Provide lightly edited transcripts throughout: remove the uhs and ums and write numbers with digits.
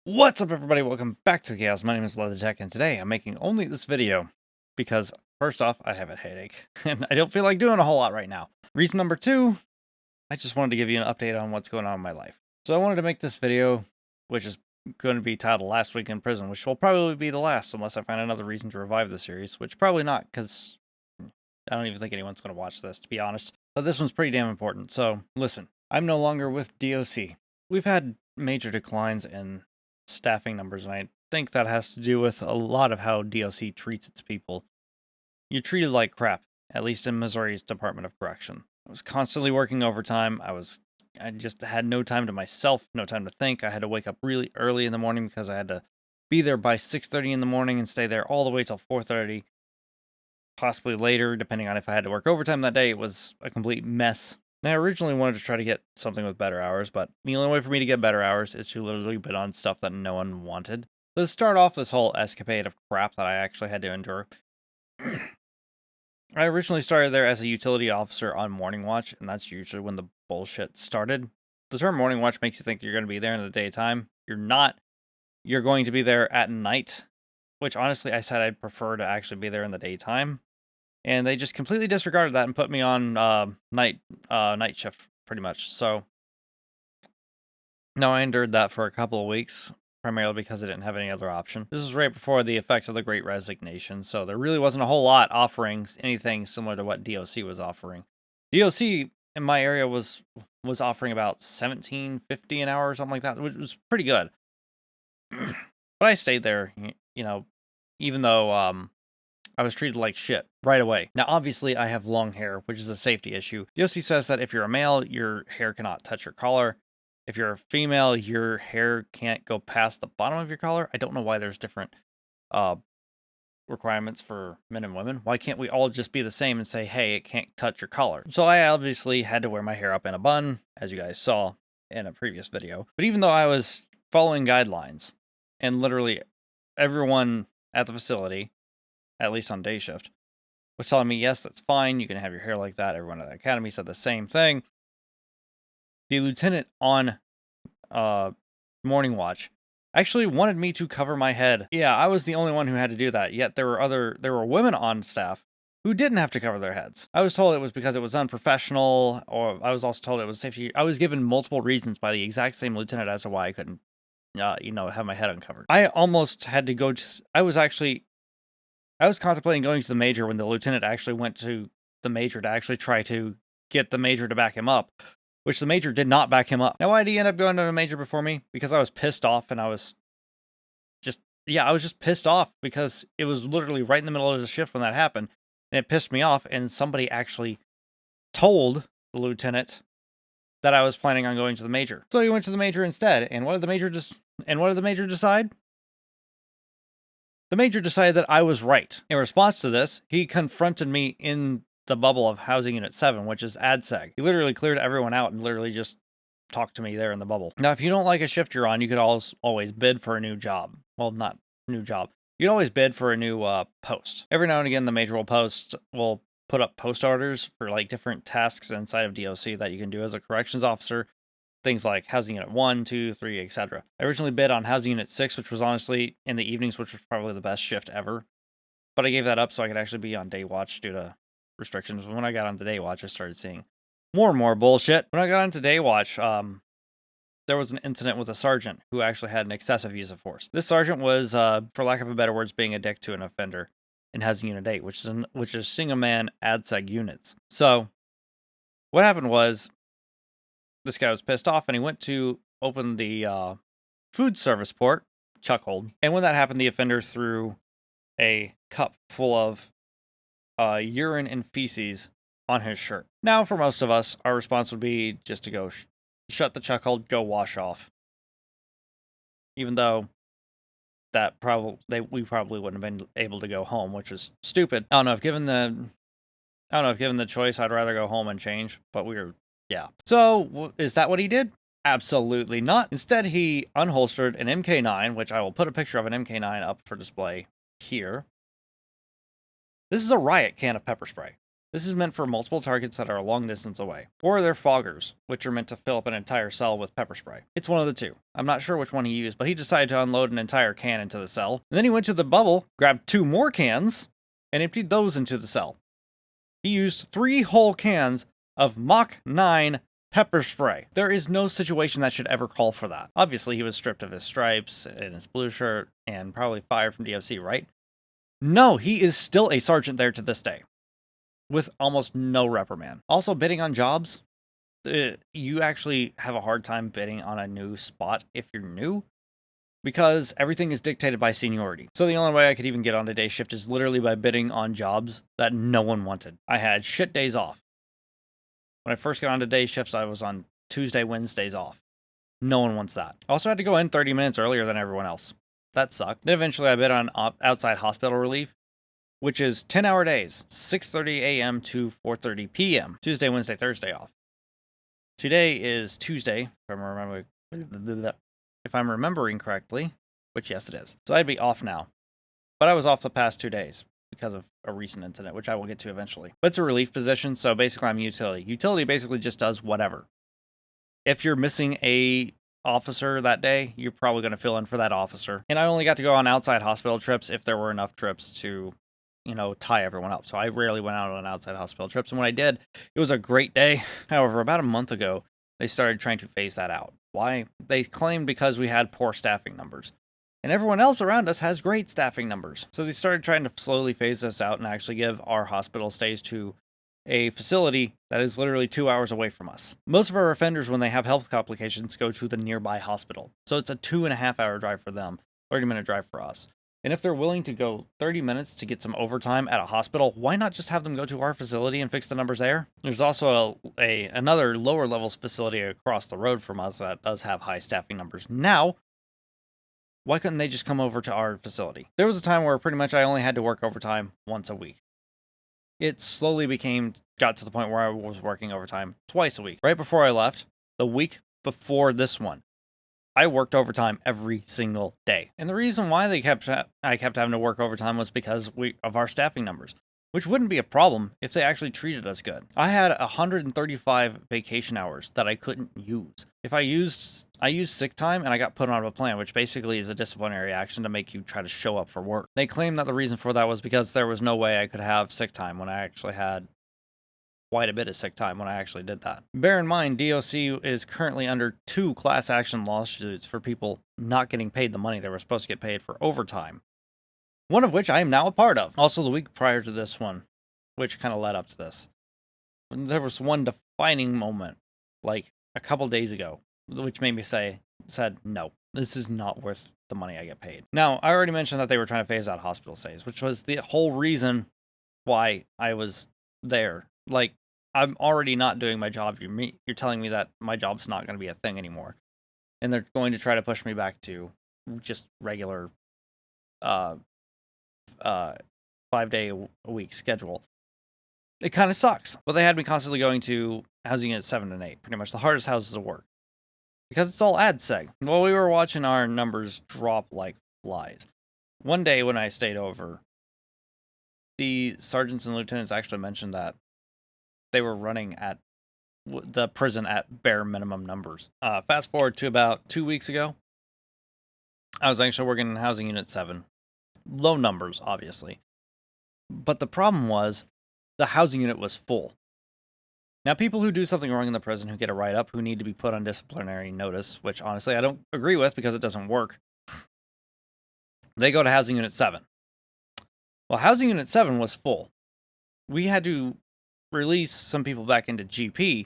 What's up, everybody? Welcome back to the Chaos. My name is the-tek, and today I'm making only this video because, first off, I have a headache, and I don't feel like doing a whole lot right now. Reason number two, I just wanted to give you an update on what's going on in my life. So I wanted to make this video, which is going to be titled Last Week in Prison, which will probably be the last, unless I find another reason to revive the series, which probably not, because I don't even think anyone's going to watch this, to be honest. But this one's pretty damn important, so listen. I'm no longer with DOC. We've had major declines in staffing numbers, and I think that has to do with a lot of how DOC treats its people. You're treated like crap, at least in Missouri's Department of Correction. I was constantly working overtime. I just had no time to myself, no time to think. I had to wake up really early in the morning because I had to be there by 6:30 in the morning and stay there all the way till 4:30, possibly later, depending on if I had to work overtime that day. It was a complete mess. Now, I originally wanted to try to get something with better hours, but the only way for me to get better hours is to literally bid on stuff that no one wanted. So to start off this whole escapade of crap that I actually had to endure, I originally started there as a utility officer on morning watch, and that's usually when the bullshit started. The term morning watch makes you think you're going to be there in the daytime. You're not. You're going to be there at night, which honestly I said I'd prefer to actually be there in the daytime. And they just completely disregarded that and put me on night shift, pretty much. So now I endured that for a couple of weeks, primarily because I didn't have any other option. This was right before the effects of the Great Resignation, so there really wasn't a whole lot offering anything similar to what DOC was offering. DOC in my area was offering about $17.50 an hour or something like that, which was pretty good. But I stayed there, even though I was treated like shit right away. Now, obviously, I have long hair, which is a safety issue. DOC says that if you're a male, your hair cannot touch your collar. If you're a female, your hair can't go past the bottom of your collar. I don't know why there's different requirements for men and women. Why can't we all just be the same and say, hey, it can't touch your collar? So I obviously had to wear my hair up in a bun, as you guys saw in a previous video. But even though I was following guidelines, and literally everyone at the facility, at least on day shift, was telling me, yes, that's fine. You can have your hair like that. Everyone at the academy said the same thing. The lieutenant on morning watch actually wanted me to cover my head. Yeah, I was the only one who had to do that. Yet there were women on staff who didn't have to cover their heads. I was told it was because it was unprofessional, or I was also told it was safety. I was given multiple reasons by the exact same lieutenant as to why I couldn't, have my head uncovered. I almost had to go. I was contemplating going to the major when the lieutenant actually went to the major to actually try to get the major to back him up, which the major did not back him up. Now, why did he end up going to the major before me? Because I was pissed off, and I was just pissed off because it was literally right in the middle of the shift when that happened, and it pissed me off, and somebody actually told the lieutenant that I was planning on going to the major. So he went to the major instead, and what did the major decide? The major decided that I was right. In response to this, he confronted me in the bubble of Housing Unit 7, which is ADSEG. He literally cleared everyone out and literally just talked to me there in the bubble. Now, if you don't like a shift you're on, you could always bid for a new job. Well, not new job. You can always bid for a new post. Every now and again, the major will put up post orders for like different tasks inside of DOC that you can do as a corrections officer. Things like Housing Unit 1, 2, 3, etc. I originally bid on Housing Unit 6, which was honestly in the evenings, which was probably the best shift ever. But I gave that up so I could actually be on day watch due to restrictions. When I got onto day watch, I started seeing more and more bullshit. When I got onto day watch, there was an incident with a sergeant who actually had an excessive use of force. This sergeant was, for lack of a better words, being a dick to an offender in Housing Unit 8, which is single-man ADSEG units. So what happened was, this guy was pissed off, and he went to open the food service port, chuckhold. And when that happened, the offender threw a cup full of urine and feces on his shirt. Now, for most of us, our response would be just to go shut the chuckhold, go wash off. Even though we probably wouldn't have been able to go home, which is stupid. I don't know if given the choice, I'd rather go home and change, but yeah. So, is that what he did? Absolutely not. Instead, he unholstered an MK9, which I will put a picture of an MK9 up for display here. This is a riot can of pepper spray. This is meant for multiple targets that are a long distance away. Or they're foggers, which are meant to fill up an entire cell with pepper spray. It's one of the two. I'm not sure which one he used, but he decided to unload an entire can into the cell. And then he went to the bubble, grabbed 2 more cans, and emptied those into the cell. He used 3 whole cans of Mach 9 pepper spray. There is no situation that should ever call for that. Obviously, he was stripped of his stripes and his blue shirt and probably fired from DOC, right? No, he is still a sergeant there to this day, with almost no reprimand. Also, bidding on jobs, you actually have a hard time bidding on a new spot if you're new, because everything is dictated by seniority. So the only way I could even get on a day shift is literally by bidding on jobs that no one wanted. I had shit days off. When I first got onto day shifts, I was on Tuesday, Wednesdays off. No one wants that. I also had to go in 30 minutes earlier than everyone else. That sucked. Then eventually I bid on outside hospital relief, which is 10-hour days, 6:30 a.m. to 4:30 p.m. Tuesday, Wednesday, Thursday off. Today is Tuesday, if I'm remembering correctly, which yes it is. So I'd be off now. But I was off the past 2 days because of a recent incident, which I will get to eventually. But it's a relief position, so basically I'm utility. Utility basically just does whatever. If you're missing a officer that day, you're probably going to fill in for that officer. And I only got to go on outside hospital trips if there were enough trips to, tie everyone up. So I rarely went out on outside hospital trips. And when I did, it was a great day. However, about a month ago, they started trying to phase that out. Why? They claimed because we had poor staffing numbers. And everyone else around us has great staffing numbers. So they started trying to slowly phase this out and actually give our hospital stays to a facility that is literally 2 hours away from us. Most of our offenders, when they have health complications, go to the nearby hospital. So it's a 2.5-hour drive for them, 30-minute drive for us. And if they're willing to go 30 minutes to get some overtime at a hospital, why not just have them go to our facility and fix the numbers there? There's also another lower levels facility across the road from us that does have high staffing numbers. Now, why couldn't they just come over to our facility? There was a time where pretty much I only had to work overtime once a week. It slowly got to the point where I was working overtime twice a week. Right before I left, the week before this one, I worked overtime every single day. And the reason why I kept having to work overtime was because of our staffing numbers, which wouldn't be a problem if they actually treated us good. I had 135 vacation hours that I couldn't use. If I used sick time and I got put on a plan, which basically is a disciplinary action to make you try to show up for work. They claimed that the reason for that was because there was no way I could have sick time when I actually had quite a bit of sick time when I actually did that. Bear in mind, DOC is currently under 2 class action lawsuits for people not getting paid the money they were supposed to get paid for overtime. One of which I am now a part of. Also, the week prior to this one, which kind of led up to this, there was one defining moment, like a couple days ago, which made me said, no, this is not worth the money I get paid. Now, I already mentioned that they were trying to phase out hospital stays, which was the whole reason why I was there. Like, I'm already not doing my job. You're telling me that my job's not going to be a thing anymore. And they're going to try to push me back to just regular 5-day-a-week schedule. It kind of sucks. But they had me constantly going to housing units 7 and 8, pretty much the hardest houses to work, because it's all ad seg. Well, we were watching our numbers drop like flies. One day when I stayed over, the sergeants and lieutenants actually mentioned that they were running at the prison at bare minimum numbers. Fast forward to about 2 weeks ago, I was actually working in housing unit 7. Low numbers, obviously. But the problem was, the housing unit was full. Now, people who do something wrong in the prison, who get a write-up, who need to be put on disciplinary notice, which honestly I don't agree with because it doesn't work, they go to housing unit 7. Well, housing unit 7 was full. We had to release some people back into GP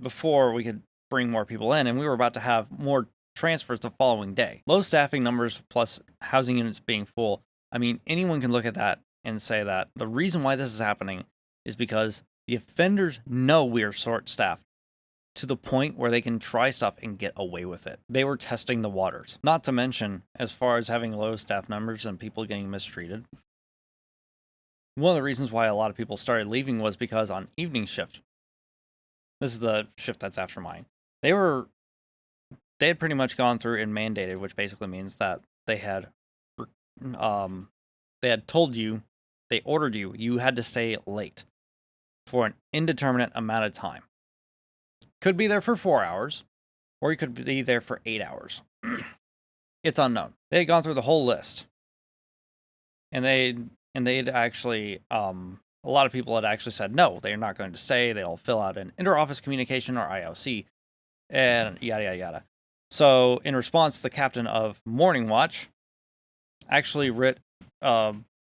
before we could bring more people in, and we were about to have more transfers the following day. Low staffing numbers plus housing units being full. I mean, anyone can look at that and say that the reason why this is happening is because the offenders know we are short-staffed to the point where they can try stuff and get away with it. They were testing the waters. Not to mention, as far as having low staff numbers and people getting mistreated, one of the reasons why a lot of people started leaving was because on evening shift, this is the shift that's after mine, they had pretty much gone through and mandated, which basically means that they had told you, they ordered you had to stay late. for an indeterminate amount of time. Could be there for 4 hours, or you could be there for 8 hours. It's unknown. They had gone through the whole list. And they'd actually, a lot of people had actually said, no, they're not going to stay. They'll fill out an inter-office communication, or IOC, and yada, yada, yada. So in response, the captain of Morning Watch actually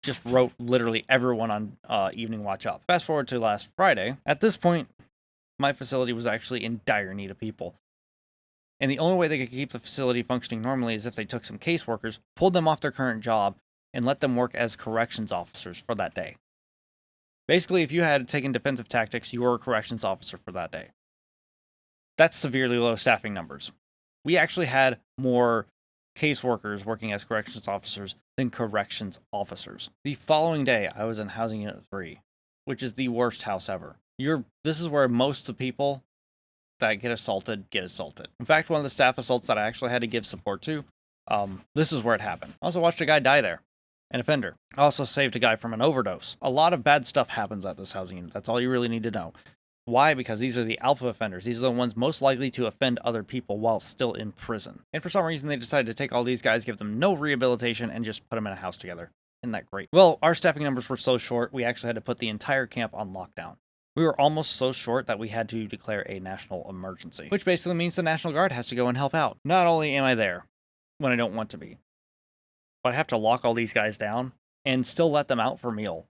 just wrote literally everyone on Evening Watch up. Fast forward to last Friday. At this point, my facility was actually in dire need of people. And the only way they could keep the facility functioning normally is if they took some caseworkers, pulled them off their current job, and let them work as corrections officers for that day. Basically, if you had taken defensive tactics, you were a corrections officer for that day. That's severely low staffing numbers. We actually had more caseworkers working as corrections officers than corrections officers. The following day, I was in Housing Unit 3, which is the worst house ever. This is where most of the people that get assaulted. In fact, one of the staff assaults that I actually had to give support to, this is where it happened. I also watched a guy die there. An offender. I also saved a guy from an overdose. A lot of bad stuff happens at this housing unit. That's all you really need to know. Why? Because these are the alpha offenders. These are the ones most likely to offend other people while still in prison. And for some reason, they decided to take all these guys, give them no rehabilitation, and just put them in a house together. Isn't that great? Well, our staffing numbers were so short, we actually had to put the entire camp on lockdown. We were almost so short that we had to declare a national emergency, which basically means the National Guard has to go and help out. Not only am I there when I don't want to be, but I have to lock all these guys down and still let them out for meal,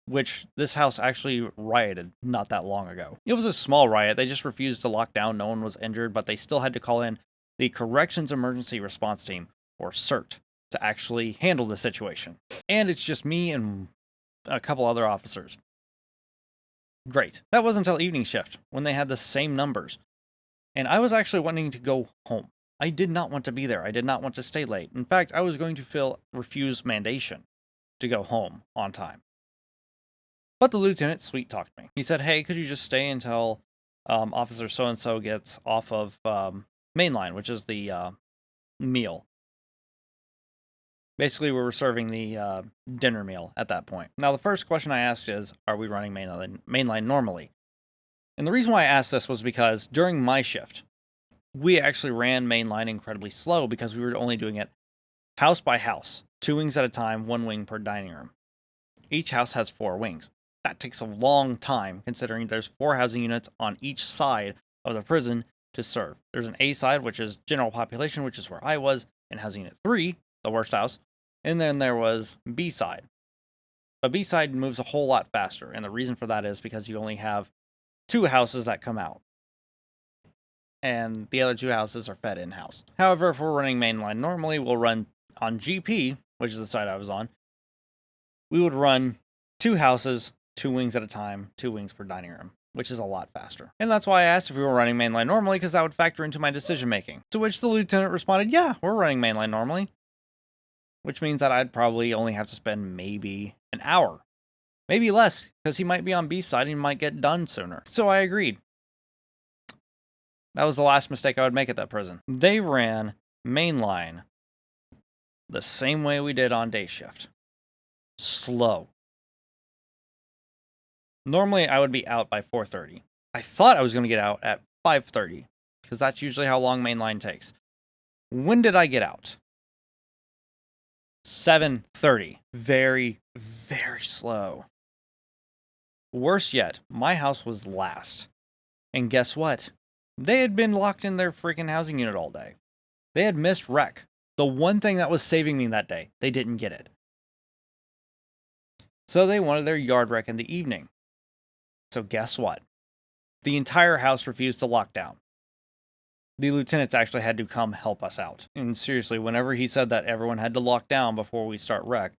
which this house actually rioted not that long ago. It was a small riot. They just refused to lock down. No one was injured, but they still had to call in the Corrections Emergency Response Team, or CERT, to actually handle the situation. And it's just me and a couple other officers. Great. That wasn't until evening shift, when they had the same numbers. And I was actually wanting to go home. I did not want to be there. I did not want to stay late. In fact, I was going to refuse mandation to go home on time. But the lieutenant sweet-talked me. He said, hey, could you just stay until Officer so-and-so gets off of mainline, which is the meal. Basically, we were serving the dinner meal at that point. Now, the first question I asked is, are we running mainline normally? And the reason why I asked this was because during my shift, we actually ran mainline incredibly slow because we were only doing it house by house, 2 wings at a time, 1 wing per dining room. Each house has 4 wings. That takes a long time, considering there's 4 housing units on each side of the prison to serve. There's an A side, which is general population, which is where I was, in Housing Unit 3, the worst house. And then there was B side. The B side moves a whole lot faster, and the reason for that is because you only have 2 houses that come out. And the other 2 houses are fed in-house. However, if we're running mainline normally, we'll run on GP, which is the side I was on. We would run 2 houses, 2 wings at a time, 2 wings per dining room, which is a lot faster. And that's why I asked if we were running mainline normally, because that would factor into my decision making. To which the lieutenant responded, yeah, we're running mainline normally. Which means that I'd probably only have to spend maybe an hour. Maybe less, because he might be on B side and he might get done sooner. So I agreed. That was the last mistake I would make at that prison. They ran mainline the same way we did on day shift. Slow. Normally, I would be out by 4:30. I thought I was going to get out at 5:30, because that's usually how long mainline takes. When did I get out? 7:30. Very, very slow. Worse yet, my house was last. And guess what? They had been locked in their freaking housing unit all day. They had missed rec. The one thing that was saving me that day, they didn't get it. So they wanted their yard rec in the evening. So guess what? The entire house refused to lock down. The lieutenants actually had to come help us out. And seriously, whenever he said that everyone had to lock down before we start rec,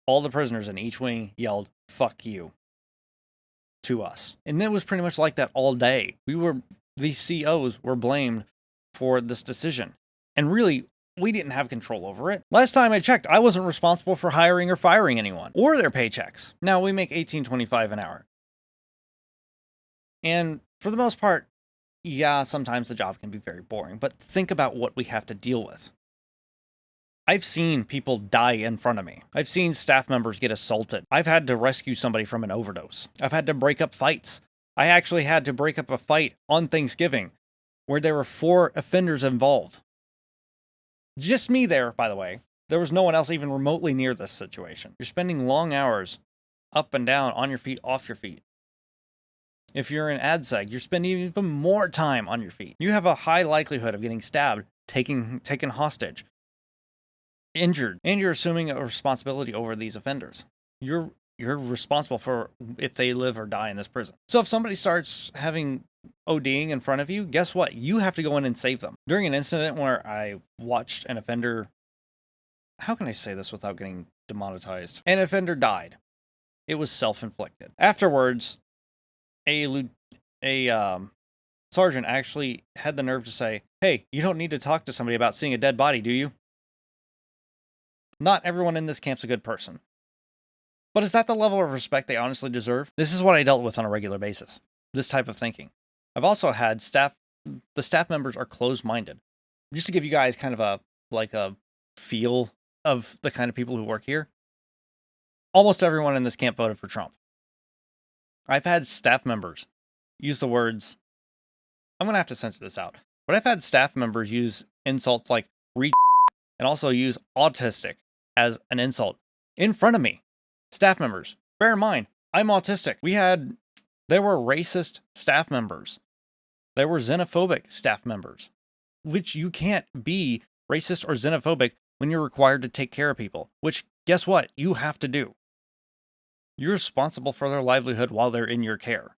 all the prisoners in each wing yelled, "Fuck you," to us. And it was pretty much like that all day. The COs were blamed for this decision. And really, we didn't have control over it. Last time I checked, I wasn't responsible for hiring or firing anyone, or their paychecks. Now, we make $18.25 an hour. And for the most part, yeah, sometimes the job can be very boring, but think about what we have to deal with. I've seen people die in front of me. I've seen staff members get assaulted. I've had to rescue somebody from an overdose. I've had to break up fights. I actually had to break up a fight on Thanksgiving where there were 4 offenders involved. Just me there, by the way. There was no one else even remotely near this situation. You're spending long hours up and down, on your feet, off your feet. If you're in AdSeg, you're spending even more time on your feet. You have a high likelihood of getting stabbed, taken hostage, injured, and you're assuming a responsibility over these offenders. You're responsible for if they live or die in this prison. So if somebody starts having ODing in front of you, guess what? You have to go in and save them. During an incident where I watched an offender, how can I say this without getting demonetized? An offender died. It was self-inflicted. Afterwards, a sergeant actually had the nerve to say, "Hey, you don't need to talk to somebody about seeing a dead body, do you?" Not everyone in this camp's a good person. But is that the level of respect they honestly deserve? This is what I dealt with on a regular basis. This type of thinking. I've also had the staff members are closed-minded. Just to give you guys kind of a feel of the kind of people who work here. Almost everyone in this camp voted for Trump. I've had staff members use the words, I'm going to have to censor this out, but I've had staff members use insults like and also use autistic as an insult in front of me. Staff members, bear in mind, I'm autistic. There were racist staff members. There were xenophobic staff members, which you can't be racist or xenophobic when you're required to take care of people, which guess what? You have to do. You're responsible for their livelihood while they're in your care.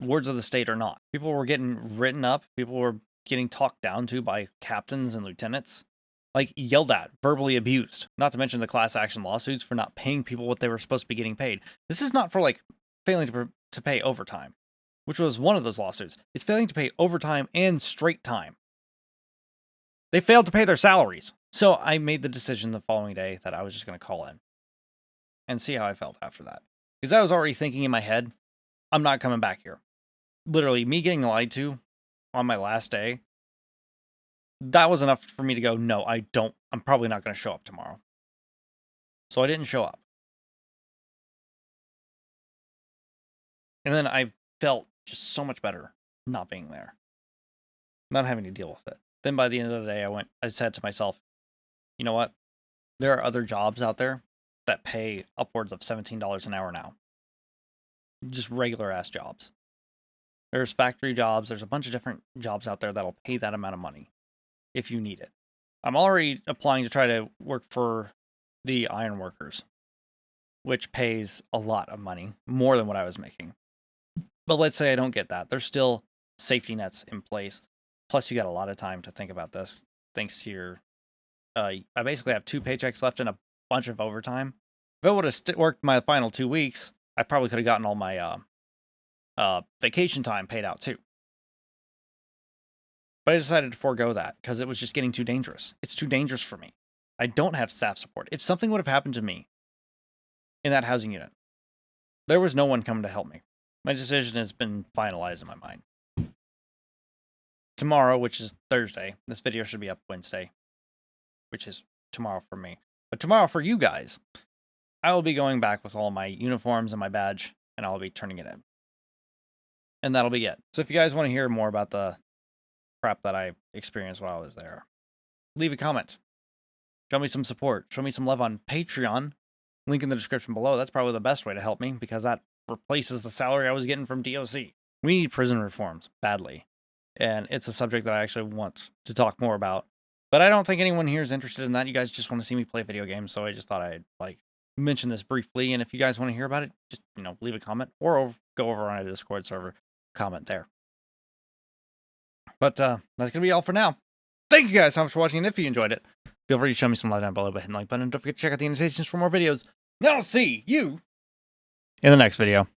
Words of the state or not. People were getting written up. People were getting talked down to by captains and lieutenants. Like yelled at, verbally abused. Not to mention the class action lawsuits for not paying people what they were supposed to be getting paid. This is not for like failing to pay overtime, which was one of those lawsuits. It's failing to pay overtime and straight time. They failed to pay their salaries. So I made the decision the following day that I was just going to call in and see how I felt after that. Because I was already thinking in my head, I'm not coming back here. Literally, me getting lied to on my last day, that was enough for me to go, no, I'm probably not going to show up tomorrow. So I didn't show up. And then I felt just so much better not being there. Not having to deal with it. Then by the end of the day, I said to myself, you know what? There are other jobs out there that pay upwards of $17 an hour now. Just regular ass jobs. There's factory jobs. There's a bunch of different jobs out there that'll pay that amount of money if you need it. I'm already applying to try to work for the iron workers, which pays a lot of money, more than what I was making. But let's say I don't get that. There's still safety nets in place. Plus, you got a lot of time to think about this, thanks to your... I basically have 2 paychecks left and a bunch of overtime. If I would have worked my final 2 weeks, I probably could have gotten all my vacation time paid out too. But I decided to forego that because it was just getting too dangerous. It's too dangerous for me. I don't have staff support. If something would have happened to me in that housing unit, there was no one coming to help me. My decision has been finalized in my mind. Tomorrow, which is Thursday, this video should be up Wednesday, which is tomorrow for me. But tomorrow for you guys, I will be going back with all my uniforms and my badge, and I'll be turning it in. And that'll be it. So if you guys want to hear more about the crap that I experienced while I was there, leave a comment. Show me some support. Show me some love on Patreon. Link in the description below. That's probably the best way to help me because that replaces the salary I was getting from DOC. We need prison reforms badly. And it's a subject that I actually want to talk more about. But I don't think anyone here is interested in that. You guys just want to see me play video games. So I just thought I'd mention this briefly. And if you guys want to hear about it, just, leave a comment or go over on a Discord server, comment there. But that's going to be all for now. Thank you guys so much for watching. And if you enjoyed it, feel free to show me some love down below by hitting the like button. And don't forget to check out the annotations for more videos. And I'll see you in the next video.